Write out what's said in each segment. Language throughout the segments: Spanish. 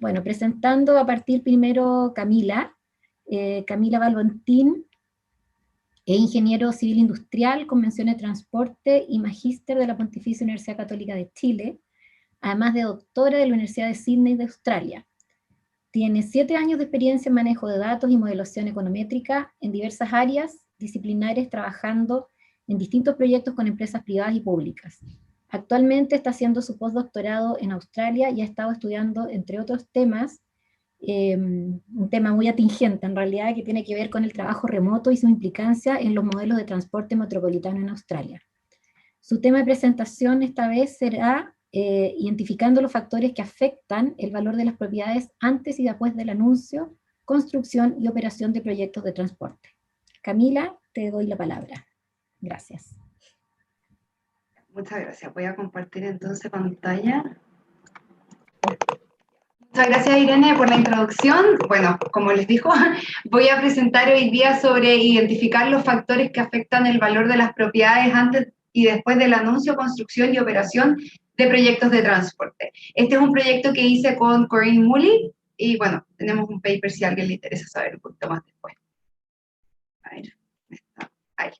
Bueno, presentando a partir primero Camila. Camila Balbontín es ingeniero civil industrial con mención en transporte y magíster de la Pontificia Universidad Católica de Chile, además de doctora de la Universidad de Sydney de Australia. Tiene 7 años de experiencia en manejo de datos y modelación econométrica en diversas áreas disciplinares, trabajando en distintos proyectos con empresas privadas y públicas. Actualmente está haciendo su postdoctorado en Australia y ha estado estudiando, entre otros temas, un tema muy atingente en realidad, que tiene que ver con el trabajo remoto y su implicancia en los modelos de transporte metropolitano en Australia. Su tema de presentación esta vez será identificando los factores que afectan el valor de las propiedades antes y después del anuncio, construcción y operación de proyectos de transporte. Camila, te doy la palabra. Gracias. Muchas gracias. Voy a compartir entonces pantalla. Muchas gracias, Irene, por la introducción. Bueno, como les dijo, voy a presentar hoy día sobre identificar los factores que afectan el valor de las propiedades antes y después del anuncio, construcción y operación de proyectos de transporte. Este es un proyecto que hice con Corinne Mully y, bueno, tenemos un paper si a alguien le interesa saber un poquito más después. A ver, ahí.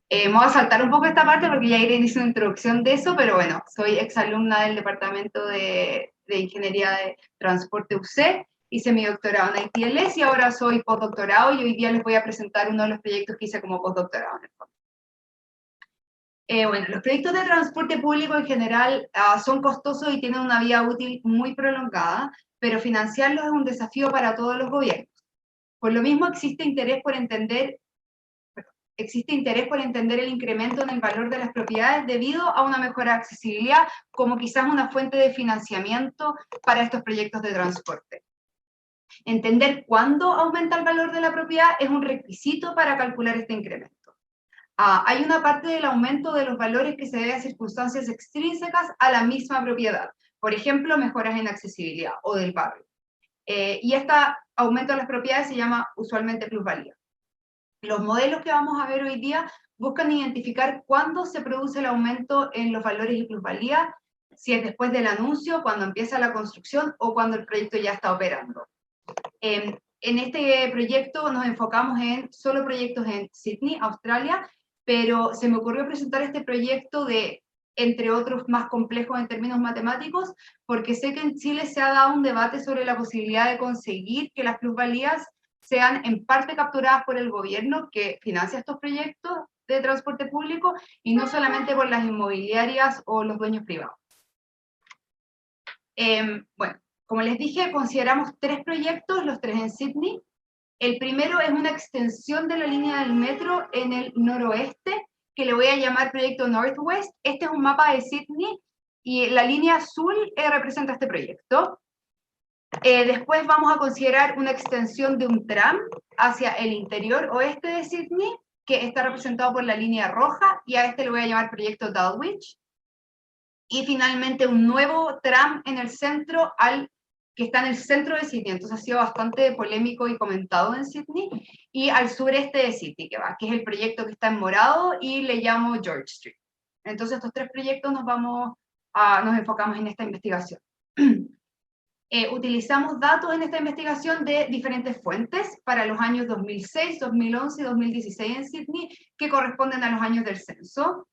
Me voy a saltar un poco esta parte porque ya Irene hizo una introducción de eso, pero bueno, soy exalumna del Departamento de Ingeniería de Transporte UC, hice mi doctorado en ITLS y ahora soy postdoctorado y hoy día les voy a presentar uno de los proyectos que hice como postdoctorado en el fondo. Bueno, los proyectos de transporte público en general son costosos y tienen una vida útil muy prolongada, pero financiarlos es un desafío para todos los gobiernos. Por lo mismo existe interés por entender el incremento en el valor de las propiedades debido a una mejor accesibilidad, como quizás una fuente de financiamiento para estos proyectos de transporte. Entender cuándo aumenta el valor de la propiedad es un requisito para calcular este incremento. Hay una parte del aumento de los valores que se debe a circunstancias extrínsecas a la misma propiedad, por ejemplo, mejoras en accesibilidad o del barrio. Y este aumento de las propiedades se llama usualmente plusvalía. Los modelos que vamos a ver hoy día buscan identificar cuándo se produce el aumento en los valores y plusvalía, si es después del anuncio, cuando empieza la construcción o cuando el proyecto ya está operando. En este proyecto nos enfocamos en solo proyectos en Sydney, Australia, pero se me ocurrió presentar este proyecto entre otros más complejos en términos matemáticos, porque sé que en Chile se ha dado un debate sobre la posibilidad de conseguir que las plusvalías sean en parte capturadas por el gobierno que financia estos proyectos de transporte público y no solamente por las inmobiliarias o los dueños privados. Bueno, como les dije, consideramos 3 proyectos, los 3 en Sydney. El primero es una extensión de la línea del metro en el noroeste, que le voy a llamar proyecto Northwest. Este es un mapa de Sydney y la línea azul representa este proyecto. Después vamos a considerar una extensión de un tram hacia el interior oeste de Sydney, que está representado por la línea roja, y a este le voy a llamar proyecto Dulwich. Y finalmente un nuevo tram en el centro, que está en el centro de Sydney, entonces ha sido bastante polémico y comentado en Sydney, y al sureste de Sydney, que es el proyecto que está en morado, y le llamo George Street. Entonces estos 3 proyectos nos enfocamos en esta investigación. Utilizamos datos en esta investigación de diferentes fuentes para los años 2006, 2011 y 2016 en Sydney, que corresponden a los años del censo.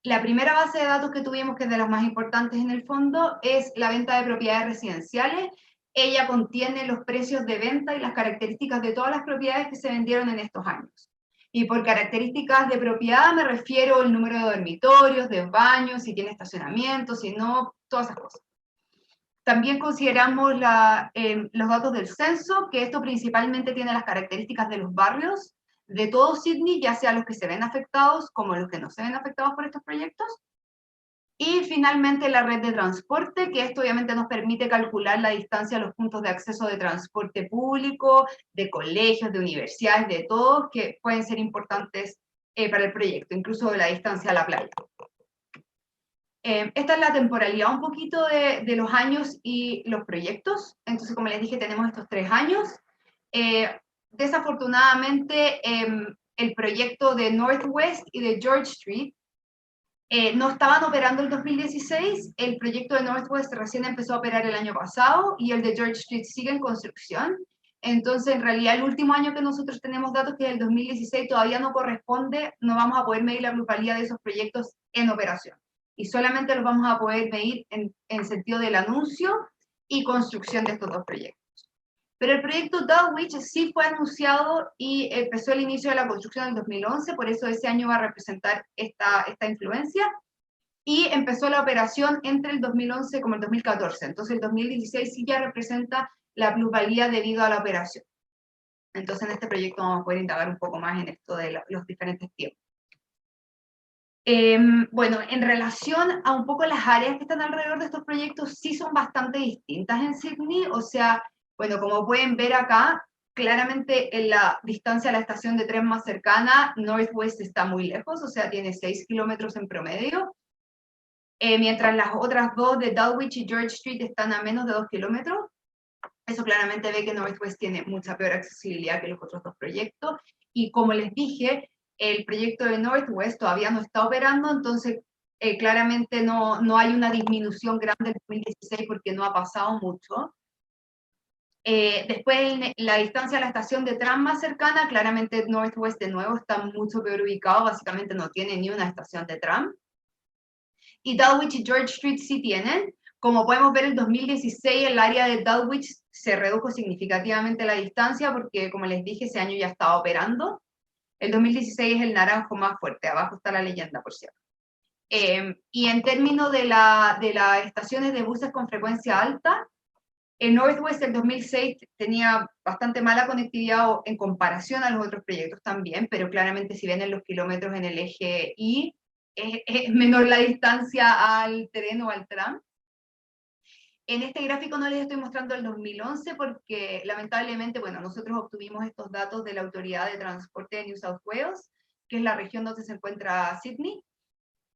La primera base de datos que tuvimos, que es de las más importantes en el fondo, es la venta de propiedades residenciales. Ella contiene los precios de venta y las características de todas las propiedades que se vendieron en estos años. Y por características de propiedad me refiero al número de dormitorios, de baños, si tiene estacionamiento, si no, todas esas cosas. También consideramos los datos del censo, que esto principalmente tiene las características de los barrios de todo Sydney, ya sea los que se ven afectados como los que no se ven afectados por estos proyectos. Y finalmente la red de transporte, que esto obviamente nos permite calcular la distancia a los puntos de acceso de transporte público, de colegios, de universidades, de todos, que pueden ser importantes para el proyecto, incluso la distancia a la playa. Esta es la temporalidad un poquito de los años y los proyectos. Entonces, como les dije, tenemos estos 3 años. Desafortunadamente, el proyecto de Northwest y de George Street No estaban operando el 2016, el proyecto de Northwest recién empezó a operar el año pasado y el de George Street sigue en construcción. Entonces, en realidad, el último año que nosotros tenemos datos, que es el 2016, todavía no corresponde, no vamos a poder medir la plusvalía de esos proyectos en operación. Y solamente los vamos a poder medir en sentido del anuncio y construcción de estos dos proyectos. Pero el proyecto Dulwich sí fue anunciado y empezó el inicio de la construcción en el 2011, por eso ese año va a representar esta influencia, y empezó la operación entre el 2011 como el 2014, entonces el 2016 sí ya representa la plusvalía debido a la operación. Entonces en este proyecto vamos a poder indagar un poco más en esto de los diferentes tiempos. Bueno, en relación a un poco las áreas que están alrededor de estos proyectos, sí son bastante distintas en Sydney, o sea, bueno, como pueden ver acá, claramente en la distancia a la estación de tren más cercana, Northwest está muy lejos, o sea, tiene 6 kilómetros en promedio, mientras las otras dos de Dulwich y George Street están a menos de 2 kilómetros. Eso claramente ve que Northwest tiene mucha peor accesibilidad que los otros dos proyectos, y como les dije, el proyecto de Northwest todavía no está operando, entonces claramente no hay una disminución grande en 2016 porque no ha pasado mucho. Después, la distancia a la estación de tram más cercana, claramente Northwest de nuevo está mucho peor ubicado, básicamente no tiene ni una estación de tram. Y Dulwich y George Street sí tienen. Como podemos ver, en 2016 el área de Dulwich se redujo significativamente la distancia porque, como les dije, ese año ya estaba operando. El 2016 es el naranjo más fuerte, abajo está la leyenda, por cierto. Y en términos de las estaciones de buses con frecuencia alta, en Northwest el 2006 tenía bastante mala conectividad en comparación a los otros proyectos también, pero claramente si ven en los kilómetros en el eje Y, es menor la distancia al tren o al tram. En este gráfico no les estoy mostrando el 2011 porque lamentablemente, bueno, nosotros obtuvimos estos datos de la Autoridad de Transporte de New South Wales, que es la región donde se encuentra Sydney,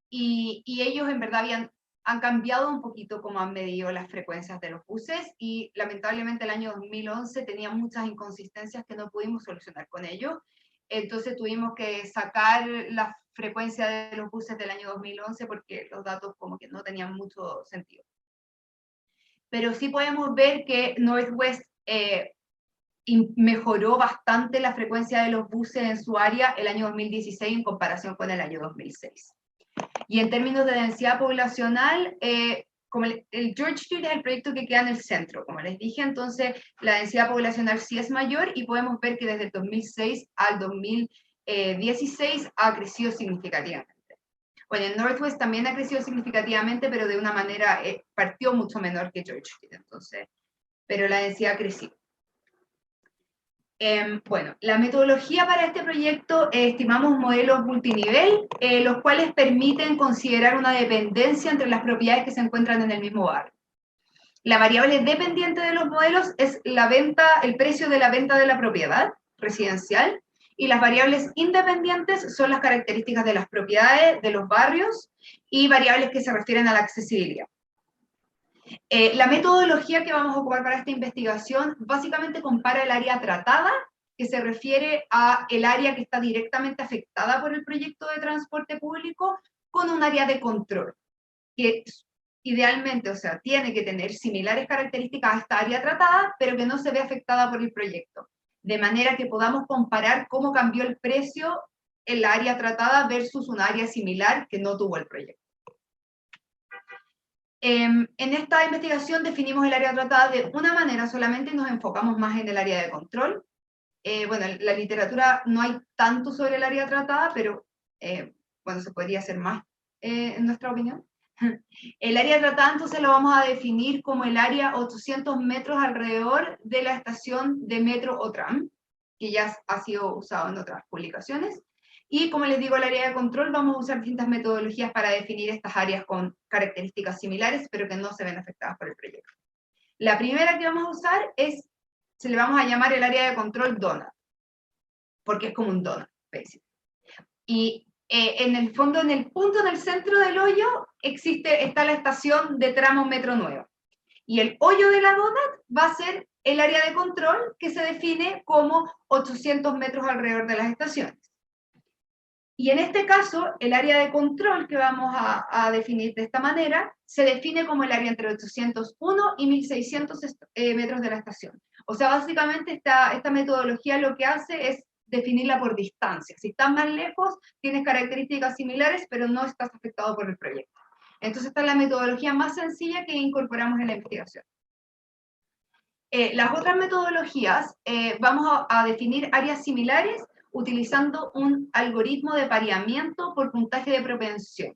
y ellos en verdad han cambiado un poquito cómo han medido las frecuencias de los buses, y lamentablemente el año 2011 tenía muchas inconsistencias que no pudimos solucionar con ellos, entonces tuvimos que sacar la frecuencia de los buses del año 2011 porque los datos como que no tenían mucho sentido. Pero sí podemos ver que Northwest mejoró bastante la frecuencia de los buses en su área el año 2016 en comparación con el año 2006. Y en términos de densidad poblacional, como el George Street es el proyecto que queda en el centro, como les dije, entonces la densidad poblacional sí es mayor y podemos ver que desde el 2006 al 2016 ha crecido significativamente. Bueno, en Northwest también ha crecido significativamente, pero de una manera, partió mucho menor que George Street, entonces, pero la densidad ha crecido. Bueno, la metodología para este proyecto, estimamos modelos multinivel, los cuales permiten considerar una dependencia entre las propiedades que se encuentran en el mismo barrio. La variable dependiente de los modelos es el precio de la venta de la propiedad residencial, y las variables independientes son las características de las propiedades, de los barrios, y variables que se refieren a la accesibilidad. La metodología que vamos a ocupar para esta investigación básicamente compara el área tratada, que se refiere a el área que está directamente afectada por el proyecto de transporte público, con un área de control, que idealmente, o sea, tiene que tener similares características a esta área tratada, pero que no se ve afectada por el proyecto, de manera que podamos comparar cómo cambió el precio en la área tratada versus un área similar que no tuvo el proyecto. En esta investigación definimos el área tratada de una manera solamente y nos enfocamos más en el área de control. Bueno, en la literatura no hay tanto sobre el área tratada, pero bueno, se podría hacer más, en nuestra opinión. El área tratada entonces lo vamos a definir como el área 800 metros alrededor de la estación de metro o tram, que ya ha sido usado en otras publicaciones. Y como les digo, el área de control vamos a usar distintas metodologías para definir estas áreas con características similares, pero que no se ven afectadas por el proyecto. La primera que vamos a usar se le vamos a llamar el área de control donut, porque es como un donut, básicamente. Y en el fondo, en el punto, en el centro del hoyo, está la estación de tramo metro nuevo. Y el hoyo de la donut va a ser el área de control, que se define como 800 metros alrededor de las estaciones. Y en este caso, el área de control que vamos a definir de esta manera, se define como el área entre 801 y 1600 metros de la estación. O sea, básicamente esta metodología lo que hace es definirla por distancia. Si estás más lejos, tienes características similares, pero no estás afectado por el proyecto. Entonces, esta es la metodología más sencilla que incorporamos en la investigación. Las otras metodologías, vamos a definir áreas similares utilizando un algoritmo de pareamiento por puntaje de propensión.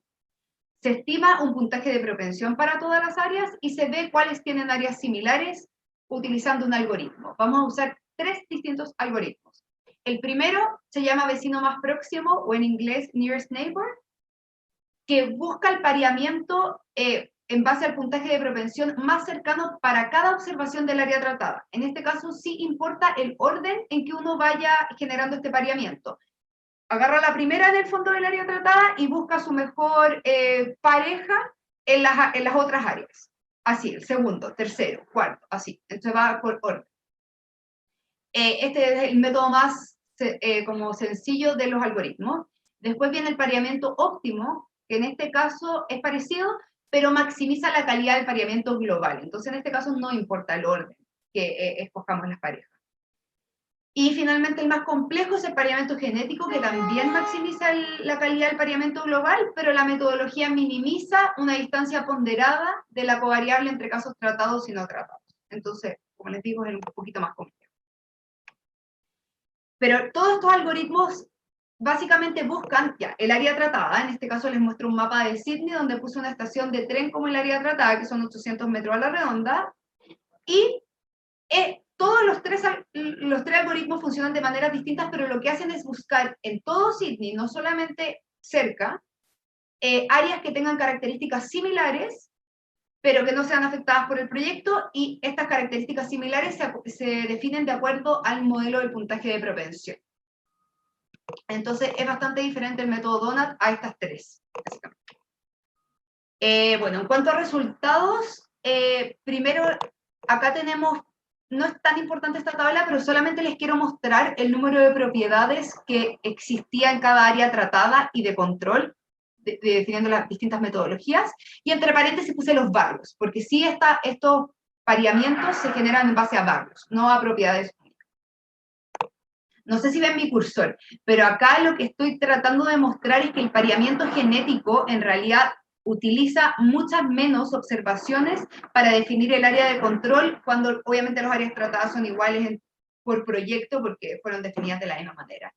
Se estima un puntaje de propensión para todas las áreas y se ve cuáles tienen áreas similares utilizando un algoritmo. Vamos a usar 3 distintos algoritmos. El primero se llama vecino más próximo, o en inglés nearest neighbor, que busca el pareamiento en base al puntaje de propensión más cercano para cada observación del área tratada. En este caso sí importa el orden en que uno vaya generando este pareamiento. Agarra la primera en el fondo del área tratada y busca su mejor pareja en las otras áreas. Así, el segundo, tercero, cuarto, así. Entonces va por orden. Este es el método más como sencillo de los algoritmos. Después viene el pareamiento óptimo, que en este caso es parecido, pero maximiza la calidad del pareamiento global. Entonces en este caso no importa el orden que escojamos las parejas. Y finalmente el más complejo es el pareamiento genético, que también maximiza la calidad del pareamiento global, pero la metodología minimiza una distancia ponderada de la covariable entre casos tratados y no tratados. Entonces, como les digo, es un poquito más complejo. Pero todos estos algoritmos básicamente buscan ya el área tratada. En este caso les muestro un mapa de Sydney donde puse una estación de tren como el área tratada, que son 800 metros a la redonda, y todos los tres algoritmos funcionan de maneras distintas, pero lo que hacen es buscar en todo Sydney, no solamente cerca, áreas que tengan características similares, pero que no sean afectadas por el proyecto, y estas características similares se definen de acuerdo al modelo del puntaje de propensión. Entonces es bastante diferente el método Donut a estas tres, básicamente. Bueno, en cuanto a resultados, primero, acá tenemos, no es tan importante esta tabla, pero solamente les quiero mostrar el número de propiedades que existía en cada área tratada y de control, definiendo las distintas metodologías, y entre paréntesis puse los barrios, porque sí estos pareamientos se generan en base a barrios, no a propiedades. No sé si ven mi cursor, pero acá lo que estoy tratando de mostrar es que el pareamiento genético en realidad utiliza muchas menos observaciones para definir el área de control, cuando obviamente las áreas tratadas son iguales por proyecto porque fueron definidas de la misma manera.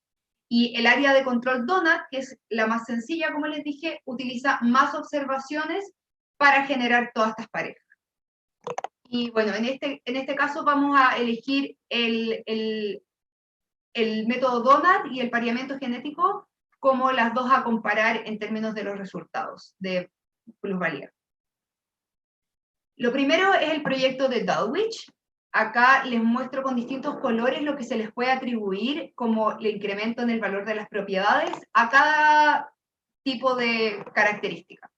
Y el área de control Donut, que es la más sencilla, como les dije, utiliza más observaciones para generar todas estas parejas. Y bueno, en este caso vamos a elegir el método Donut y el pareamiento genético como las dos a comparar en términos de los resultados de plusvalía. Lo primero es el proyecto de Dulwich. Acá les muestro con distintos colores lo que se les puede atribuir como el incremento en el valor de las propiedades a cada tipo de característica.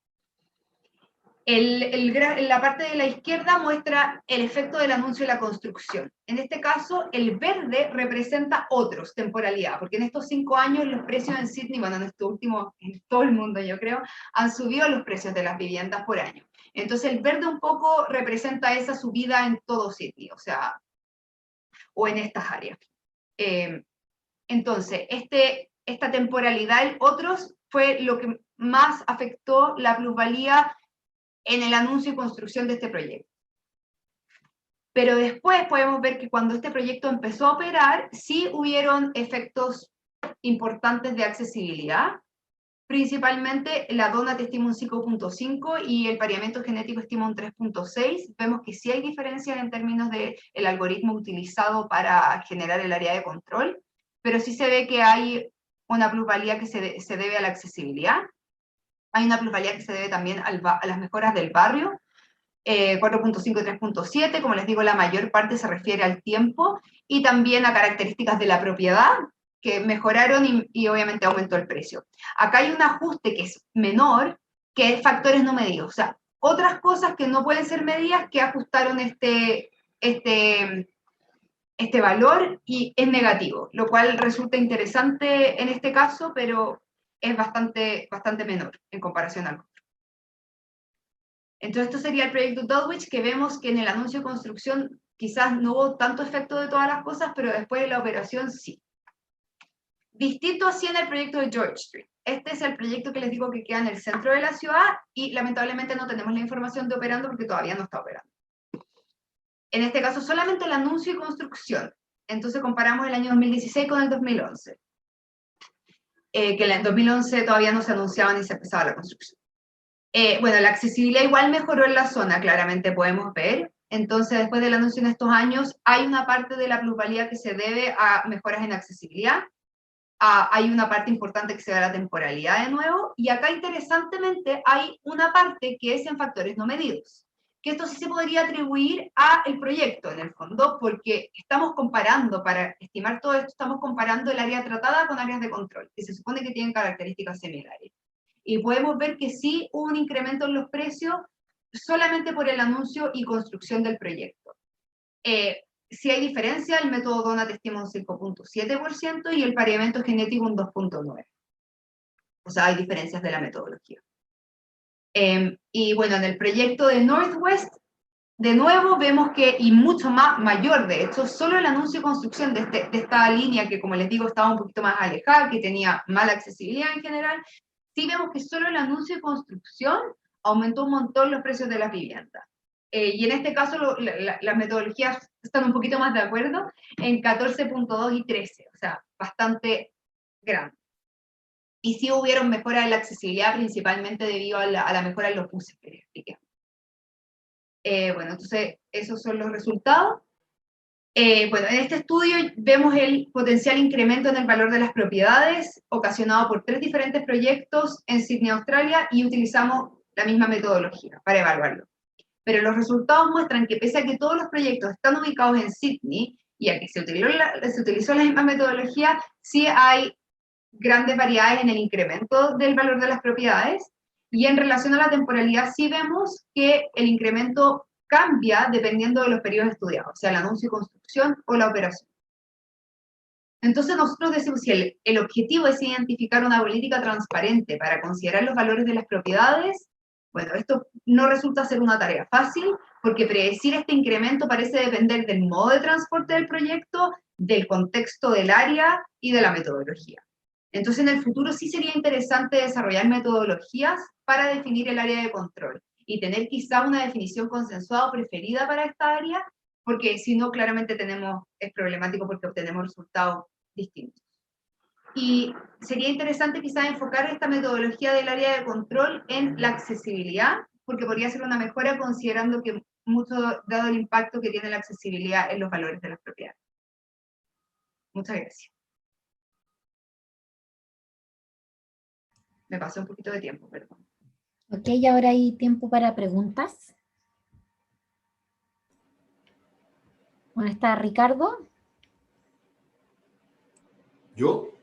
La parte de la izquierda muestra el efecto del anuncio de la construcción. En este caso, el verde representa otros, temporalidad, porque en estos 5 años los precios en Sydney, bueno, en estos últimos, en todo el mundo yo creo, han subido los precios de las viviendas por año. Entonces el verde un poco representa esa subida en todo Sydney, o sea, o en estas áreas. Entonces, esta temporalidad, el otros, fue lo que más afectó la plusvalía en el anuncio y construcción de este proyecto. Pero después podemos ver que cuando este proyecto empezó a operar, sí hubieron efectos importantes de accesibilidad. Principalmente la Donut estima un 5.5 y el pareamiento genético estima un 3.6. Vemos que sí hay diferencias en términos del algoritmo utilizado para generar el área de control, pero sí se ve que hay una plusvalía que se debe a la accesibilidad. Hay una plusvalía que se debe también a las mejoras del barrio, 4.5 y 3.7, como les digo, la mayor parte se refiere al tiempo, y también a características de la propiedad, que mejoraron y obviamente aumentó el precio. Acá hay un ajuste que es menor, que es factores no medidos, o sea, otras cosas que no pueden ser medidas que ajustaron este valor y es negativo, lo cual resulta interesante en este caso, pero es bastante menor en comparación al otro. Entonces, esto sería el proyecto Dulwich, que vemos que en el anuncio de construcción quizás no hubo tanto efecto de todas las cosas, pero después de la operación sí. Distinto así en el proyecto de George Street. Este es el proyecto que les digo que queda en el centro de la ciudad y lamentablemente no tenemos la información de operando porque todavía no está operando. En este caso solamente el anuncio y construcción. Entonces comparamos el año 2016 con el 2011. Que en el 2011 todavía no se anunciaba ni se empezaba la construcción. Bueno, la accesibilidad igual mejoró en la zona, claramente podemos ver. Entonces, después del anuncio en estos años, hay una parte de la plusvalía que se debe a mejoras en accesibilidad. Hay una parte importante que se da a la temporalidad de nuevo. Y acá, interesantemente, hay una parte que es en factores no medidos. Que esto sí se podría atribuir al proyecto, en el fondo, porque estamos comparando, para estimar todo esto, estamos comparando el área tratada con áreas de control, que se supone que tienen características similares. Y podemos ver que sí hubo un incremento en los precios solamente por el anuncio y construcción del proyecto. Si hay diferencia, el método Donut estima un 5.7% y el pareamiento genético un 2.9%. O sea, hay diferencias de la metodología. Y bueno, en el proyecto de Northwest, de nuevo vemos que, y mucho más mayor de hecho, solo el anuncio y construcción de esta línea que, como les digo, estaba un poquito más alejada, que tenía mala accesibilidad en general, sí vemos que solo el anuncio y construcción aumentó un montón los precios de las viviendas. Y en este caso las metodologías están un poquito más de acuerdo en 14.2 y 13, o sea, bastante grande. Y sí hubieron mejoras en la accesibilidad, principalmente debido a la mejora en los buses que les expliqué. Bueno, entonces esos son los resultados. Bueno, en este estudio vemos el potencial incremento en el valor de las propiedades ocasionado por 3 diferentes proyectos en Sydney, Australia, y utilizamos la misma metodología para evaluarlo. Pero los resultados muestran que pese a que todos los proyectos están ubicados en Sydney y a que se utilizó la misma metodología, sí hay grandes variedades en el incremento del valor de las propiedades, y en relación a la temporalidad sí vemos que el incremento cambia dependiendo de los periodos estudiados, o sea, el anuncio y construcción o la operación. Entonces nosotros decimos, si el objetivo es identificar una política transparente para considerar los valores de las propiedades, bueno, esto no resulta ser una tarea fácil, porque predecir este incremento parece depender del modo de transporte del proyecto, del contexto del área y de la metodología. Entonces, en el futuro sí sería interesante desarrollar metodologías para definir el área de control y tener quizá una definición consensuada o preferida para esta área, porque si no, claramente es problemático porque obtenemos resultados distintos. Y sería interesante quizá enfocar esta metodología del área de control en la accesibilidad, porque podría ser una mejora considerando que mucho dado el impacto que tiene la accesibilidad en los valores de las propiedades. Muchas gracias. Me pasé un poquito de tiempo, perdón. Ok, y ahora hay tiempo para preguntas. Bueno, está Ricardo. ¿Yo?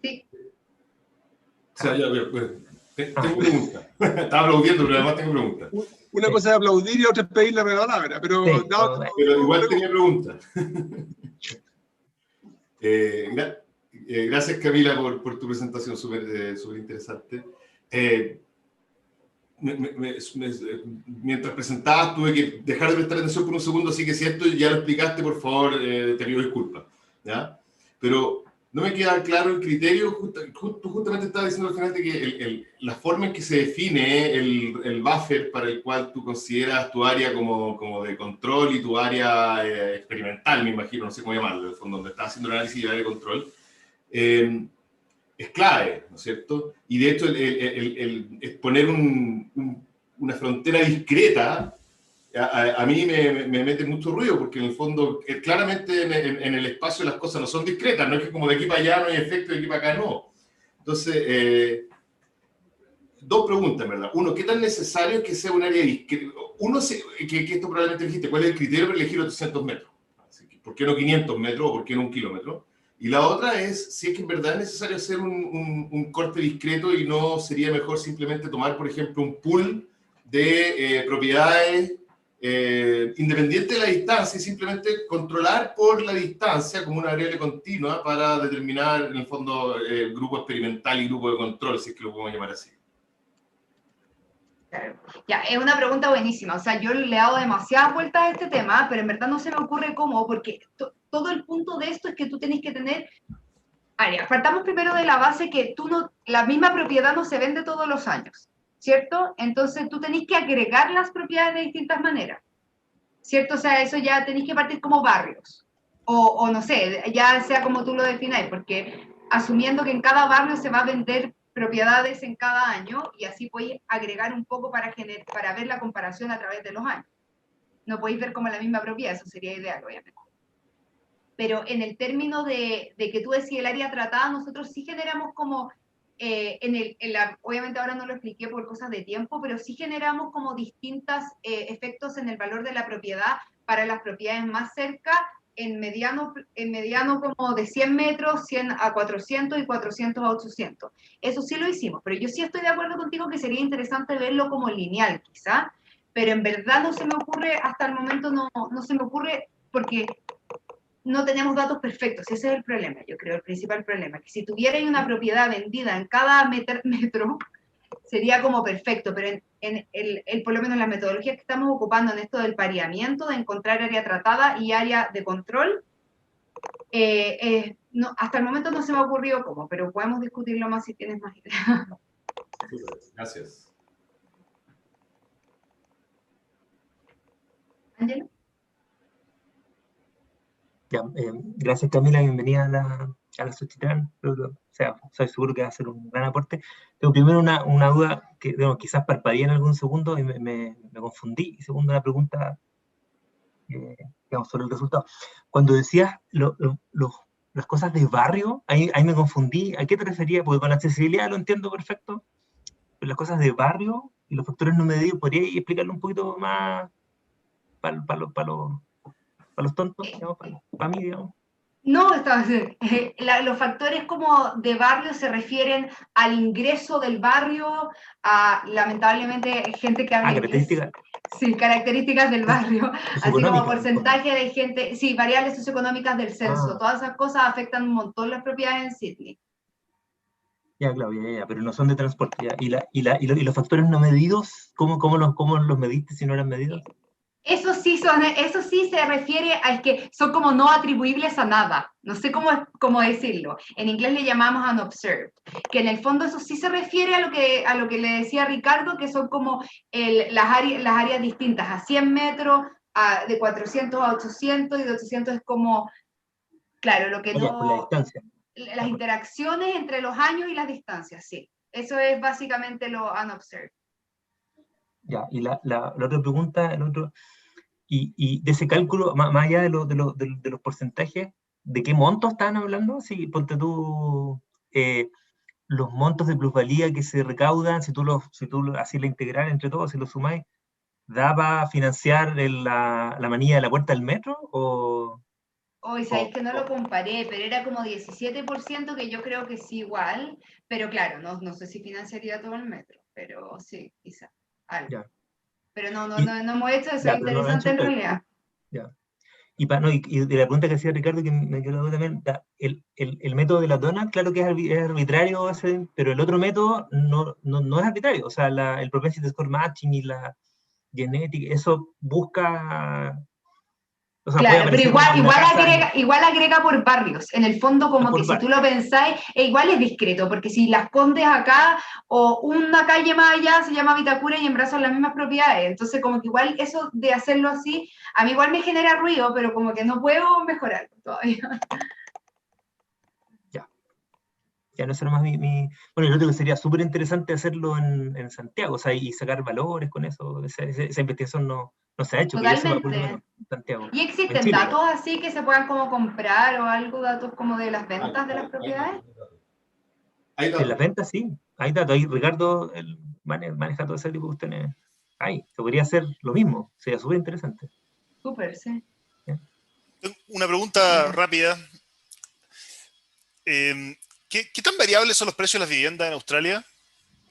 Sí. O sea, ya, tengo preguntas. Estaba aplaudiendo, pero además tengo preguntas. Una cosa es aplaudir y otra es pedir la palabra, pero, Sí, pero igual tenía preguntas. Gracias, Camila, por tu presentación, súper interesante. Mientras presentabas tuve que dejar de prestar atención por un segundo, así que si esto ya lo explicaste, por favor, te pido disculpas, ¿ya? Pero no me queda claro el criterio, tú justamente estabas diciendo al final de que la forma en que se define el buffer para el cual tú consideras tu área como de control y tu área experimental, me imagino, no sé cómo llamarlo, en el fondo, donde estás haciendo el análisis de área de control, es clave, ¿no es cierto? Y de hecho, el poner una frontera discreta a mí me mete mucho ruido, porque en el fondo, claramente en el espacio las cosas no son discretas, no es que como de aquí para allá no hay efecto, de aquí para acá no. Entonces, dos preguntas, ¿verdad? Uno, ¿qué tan necesario es que sea un área discreta? Uno, que esto probablemente dijiste, ¿cuál es el criterio para elegir 800 metros? ¿Por qué no 500 metros o por qué no 1 kilómetro? Y la otra es si es que en verdad es necesario hacer un corte discreto y no sería mejor simplemente tomar, por ejemplo, un pool de propiedades independiente de la distancia, y simplemente controlar por la distancia como una variable continua para determinar, en el fondo, grupo experimental y grupo de control, si es que lo podemos llamar así. Claro. Ya, es una pregunta buenísima. O sea, yo le he dado demasiadas vueltas a este tema, pero en verdad no se me ocurre cómo, porque todo el punto de esto es que tú tenés que tener áreas. Partamos primero de la base que la misma propiedad no se vende todos los años, ¿cierto? Entonces tú tenés que agregar las propiedades de distintas maneras, ¿cierto? O sea, eso ya tenés que partir como barrios, o no sé, ya sea como tú lo defináis, porque asumiendo que en cada barrio se va a vender propiedades en cada año, y así podéis agregar un poco para ver la comparación a través de los años. No podéis ver como la misma propiedad, eso sería ideal, obviamente. Pero en el término de que tú decís el área tratada, nosotros sí generamos como, obviamente ahora no lo expliqué por cosas de tiempo, pero sí generamos como distintos efectos en el valor de la propiedad para las propiedades más cerca, en mediano como de 100 metros, 100 a 400 y 400 a 800. Eso sí lo hicimos, pero yo sí estoy de acuerdo contigo que sería interesante verlo como lineal, quizá, pero en verdad no se me ocurre, hasta el momento no se me ocurre, porque no tenemos datos perfectos, ese es el problema, yo creo, el principal problema, que si tuviera una propiedad vendida en cada metro, sería como perfecto, pero por lo menos la metodología que estamos ocupando en esto del pareamiento, de encontrar área tratada y área de control, hasta el momento no se me ha ocurrido cómo, pero podemos discutirlo más si tienes más ideas. Gracias. ¿Ángelo? Ya, gracias Camila, bienvenida a la Xochitlán. O sea, soy seguro que va a ser un gran aporte. Tengo primero una duda que quizás parpadeé en algún segundo y me confundí. Y segundo, una pregunta digamos, sobre el resultado. Cuando decías las cosas de barrio, ahí me confundí. ¿A qué te referías? Porque con la accesibilidad lo entiendo perfecto, pero las cosas de barrio y los factores no medidos, ¿podrías explicarlo un poquito más para los tontos, digamos, para mí, digamos? No, los factores como de barrio se refieren al ingreso del barrio, a lamentablemente gente que habla inglés. Características. Sí, características del barrio, así como porcentaje de gente, sí, variables socioeconómicas del censo, todas esas cosas afectan un montón las propiedades en Sydney. Ya, claro, ya, pero no son de transporte. Ya. ¿Y los factores no medidos? ¿Cómo los mediste si no eran medidos? Eso sí se refiere a que son como no atribuibles a nada. No sé cómo decirlo. En inglés le llamamos unobserved. Que en el fondo eso sí se refiere a lo que le decía Ricardo, que son como las áreas distintas, a 100 metros, de 400 a 800, y de 800 es como, claro, lo que no... Por la distancia. Las interacciones entre los años y las distancias, sí. Eso es básicamente lo unobserved. Ya, y la otra pregunta, y de ese cálculo, más allá de los porcentajes, ¿de qué montos están hablando? Si ponte tú los montos de plusvalía que se recaudan, si tú así la integral entre todos, si lo sumáis, ¿da para financiar la manilla de la puerta del metro? Hoy sabéis que no lo comparé, pero era como 17%, que yo creo que sí igual, pero claro, no sé si financiaría todo el metro, pero sí, quizá, algo. Ya. Pero no hemos hecho eso, es interesante en realidad. Ya. Y de la pregunta que hacía Ricardo, que me quedó también, el método de la dona, claro que es arbitrario, pero el otro método no es arbitrario. O sea, el propensity score matching y la genética, eso busca... O sea, claro, pero igual agrega agrega por barrios. En el fondo, como que si tú lo pensáis, igual es discreto, porque si las Condes acá, o una calle más allá se llama Vitacura y en Brazo las mismas propiedades. Entonces, como que igual eso de hacerlo así, a mí igual me genera ruido, pero como que no puedo mejorarlo todavía. Ya no será más Bueno, yo creo que sería súper interesante hacerlo en Santiago, o sea, y sacar valores con eso. Esa investigación no se ha hecho, pero ya se me ocurre en Santiago. ¿Y existen datos así que se puedan como comprar o algo, datos como de las ventas de las propiedades? En las ventas sí, hay datos. Ahí Ricardo maneja todo ese tipo de cuestiones. Se podría hacer lo mismo, sería súper interesante. Súper, sí. Una pregunta rápida. ¿Qué tan variables son los precios de las viviendas en Australia?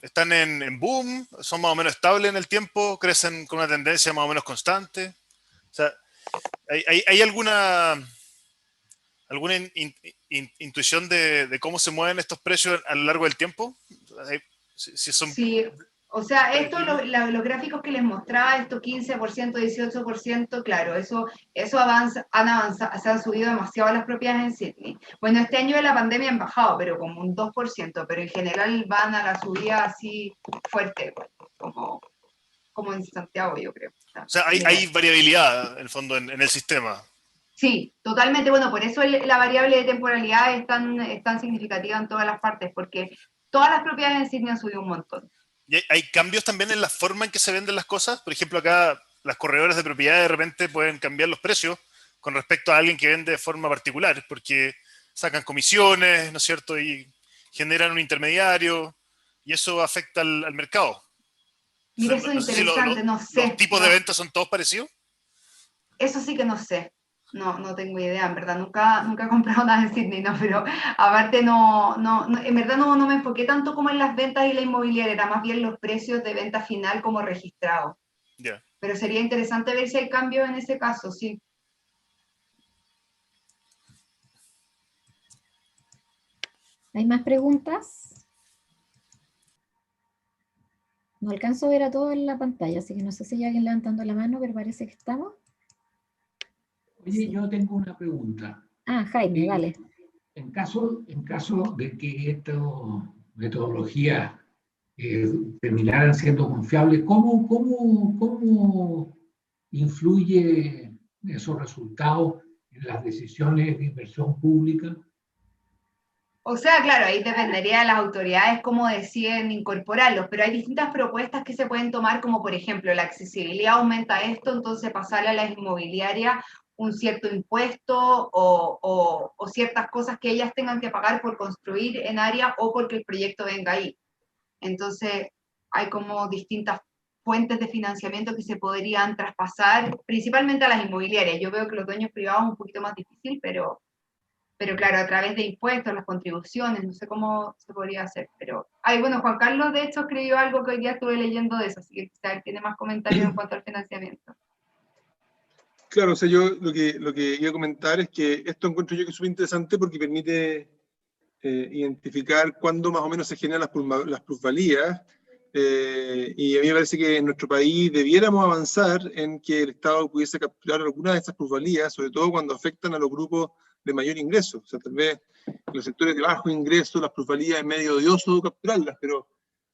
¿Están en boom? ¿Son más o menos estables en el tiempo? ¿Crecen con una tendencia más o menos constante? O sea, ¿hay alguna intuición de cómo se mueven estos precios a lo largo del tiempo? Si son... Sí, o sea, los gráficos que les mostraba, esto 15%, 18%, claro, eso se han subido demasiado las propiedades en Sydney. Bueno, este año de la pandemia han bajado, pero como un 2%, pero en general van a la subida así fuerte, como en Santiago, yo creo. O sea, hay variabilidad, en el fondo, en el sistema. Sí, totalmente. Bueno, por eso la variable de temporalidad es tan significativa en todas las partes, porque todas las propiedades en Sydney han subido un montón. ¿Y hay cambios también en la forma en que se venden las cosas? Por ejemplo, acá las corredoras de propiedad de repente pueden cambiar los precios con respecto a alguien que vende de forma particular, porque sacan comisiones, ¿no es cierto? Y generan un intermediario, y eso afecta al mercado. Mira, eso es interesante, no sé. ¿Los tipos de ventas son todos parecidos? Eso sí que no sé. No tengo idea, en verdad, nunca he comprado nada en Sydney, no, pero aparte en verdad no me enfoqué tanto como en las ventas y la inmobiliaria, era más bien los precios de venta final como registrados. Yeah. Pero sería interesante ver si hay cambios en ese caso, sí. ¿Hay más preguntas? No alcanzo a ver a todos en la pantalla, así que no sé si hay alguien levantando la mano, pero parece que estamos. Oye, Sí. yo tengo una pregunta. Ah, Jaime, dale. En caso de que esta metodología terminaran siendo confiables, ¿cómo influye esos resultados en las decisiones de inversión pública? O sea, claro, ahí dependería de las autoridades cómo deciden incorporarlos, pero hay distintas propuestas que se pueden tomar, como por ejemplo, la accesibilidad aumenta esto, entonces pasarle a las inmobiliarias un cierto impuesto o ciertas cosas que ellas tengan que pagar por construir en área o porque el proyecto venga ahí. Entonces, hay como distintas fuentes de financiamiento que se podrían traspasar, principalmente a las inmobiliarias. Yo veo que los dueños privados es un poquito más difícil, pero claro, a través de impuestos, las contribuciones, no sé cómo se podría hacer, pero... bueno, Juan Carlos de hecho escribió algo que hoy día estuve leyendo de eso, así que quizás él tiene más comentarios en cuanto al financiamiento. Claro, o sea, yo lo que iba a comentar es que esto encuentro yo que es súper interesante porque permite identificar cuándo más o menos se generan las plusvalías, y a mí me parece que en nuestro país debiéramos avanzar en que el Estado pudiese capturar algunas de esas plusvalías, sobre todo cuando afectan a los grupos de mayor ingreso. O sea, tal vez en los sectores de bajo ingreso las plusvalías es medio odioso capturarlas, pero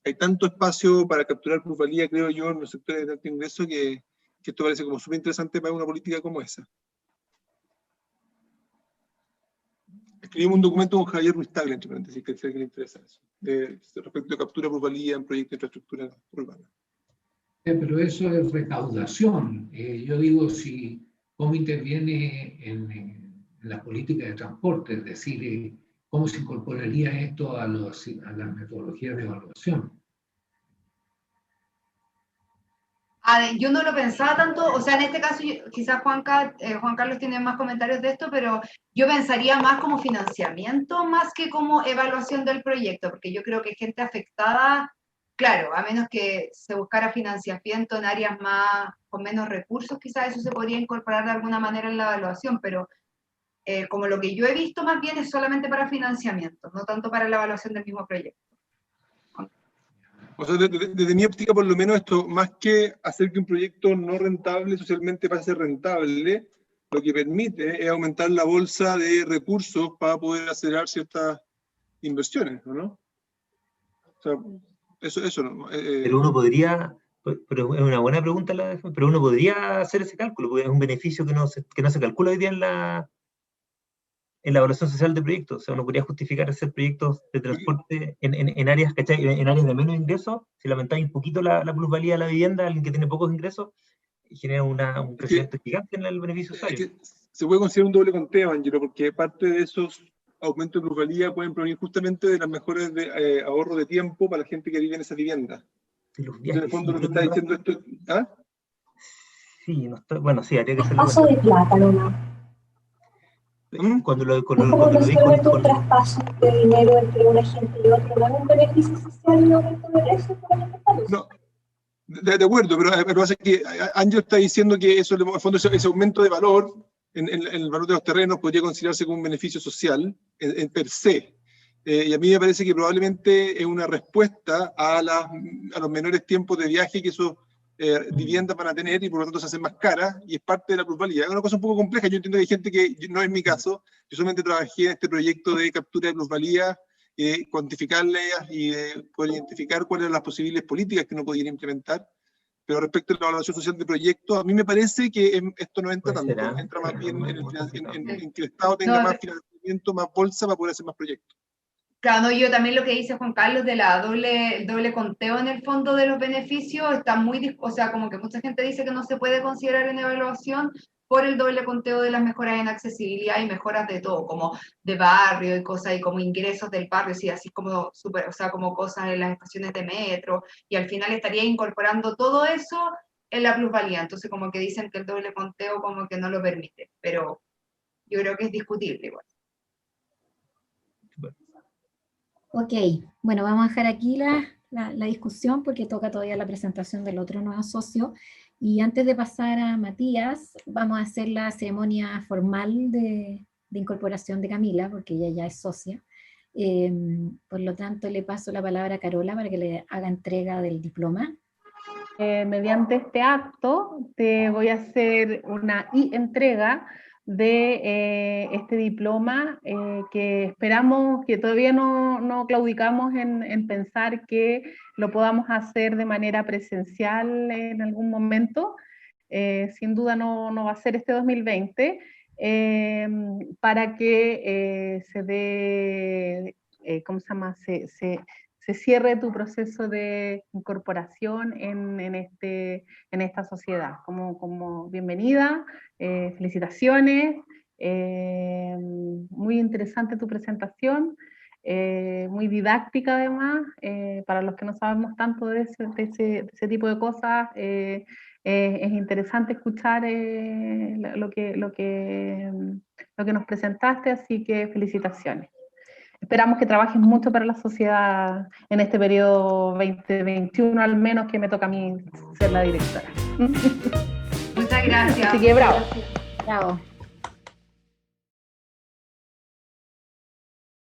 hay tanto espacio para capturar plusvalía, creo yo, en los sectores de alto ingreso que esto parece como súper interesante para una política como esa. Escribimos un documento con Javier Ruiz Tagle, entre paréntesis, que sé que le interesa eso, respecto a captura plusvalía en proyectos de infraestructura urbana. Pero eso es recaudación. Yo digo, cómo interviene en la política de transporte, es decir, cómo se incorporaría esto a las metodologías de evaluación. Yo no lo pensaba tanto, o sea, en este caso quizás Juan Carlos tiene más comentarios de esto, pero yo pensaría más como financiamiento más que como evaluación del proyecto, porque yo creo que gente afectada, claro, a menos que se buscara financiamiento en áreas con menos recursos, quizás eso se podría incorporar de alguna manera en la evaluación, pero como lo que yo he visto más bien es solamente para financiamiento, no tanto para la evaluación del mismo proyecto. O sea, desde mi óptica, por lo menos, esto, más que hacer que un proyecto no rentable socialmente pase a ser rentable, lo que permite es aumentar la bolsa de recursos para poder acelerar ciertas inversiones, ¿no? O sea, eso no. Pero uno podría, pero es una buena pregunta, pero uno podría hacer ese cálculo, porque es un beneficio que no se calcula hoy día en la evaluación social de proyectos. O sea, uno podría justificar hacer proyectos de transporte en áreas, ¿cachai? En áreas de menos ingresos, si lamentáis un poquito la plusvalía de la vivienda, alguien que tiene pocos ingresos, y genera un crecimiento gigante en el beneficio usuario. Es que se puede considerar un doble conteo, Angelo, porque parte de esos aumentos de plusvalía pueden provenir justamente de las mejores de ahorro de tiempo para la gente que vive en esa vivienda. Sí, los Entonces, en el fondo, viajes, lo que está diciendo esto... ¿Ah? Sí, no está, bueno, sí, habría que hacerlo. Paso de plátano, ¿no? Cuando lo ¿Cómo dijo estos traspasos de dinero entre un agente y otro? ¿No es un beneficio social y aumento de precios para los mercados? No, de acuerdo, pero lo que pasa es que Ángel está diciendo que eso, en el fondo, ese aumento de valor en el valor de los terrenos podría considerarse como un beneficio social en per se. Y a mí me parece que probablemente es una respuesta a los menores tiempos de viaje que esos viviendas van a tener y por lo tanto se hacen más caras y es parte de la plusvalía. Es una cosa un poco compleja, yo entiendo que hay gente que, no es mi caso, yo solamente trabajé en este proyecto de captura de plusvalía, cuantificarlas y poder identificar cuáles eran las posibles políticas que uno podía implementar. Pero respecto a la evaluación social de proyectos, a mí me parece que esto no entra tanto, entra más bien en que el Estado tenga más financiamiento, más bolsa para poder hacer más proyectos. Claro, yo también lo que dice Juan Carlos de el doble conteo en el fondo de los beneficios está muy, o sea, como que mucha gente dice que no se puede considerar en evaluación por el doble conteo de las mejoras en accesibilidad y mejoras de todo, como de barrio y cosas, y como ingresos del barrio, sí, así como o sea, como cosas en las estaciones de metro, y al final estaría incorporando todo eso en la plusvalía. Entonces como que dicen que el doble conteo como que no lo permite, pero yo creo que es discutible igual. Ok, bueno, vamos a dejar aquí la discusión porque toca todavía la presentación del otro nuevo socio. Y antes de pasar a Matías, vamos a hacer la ceremonia formal de incorporación de Camila, porque ella ya es socia. Por lo tanto, le paso la palabra a Carola para que le haga entrega del diploma. Mediante este acto te voy a hacer una entrega de este diploma que esperamos, que todavía no claudicamos en pensar que lo podamos hacer de manera presencial en algún momento. Sin duda no va a ser este 2020, para que se dé, ¿cómo se llama? Se cierre tu proceso de incorporación en esta sociedad. Como bienvenida, felicitaciones, muy interesante tu presentación, muy didáctica además, para los que no sabemos tanto de ese tipo de cosas, es interesante escuchar lo que nos presentaste, así que felicitaciones. Esperamos que trabajes mucho para la sociedad en este periodo 2021, al menos que me toca a mí ser la directora. Muchas gracias. Así que bravo. Bravo.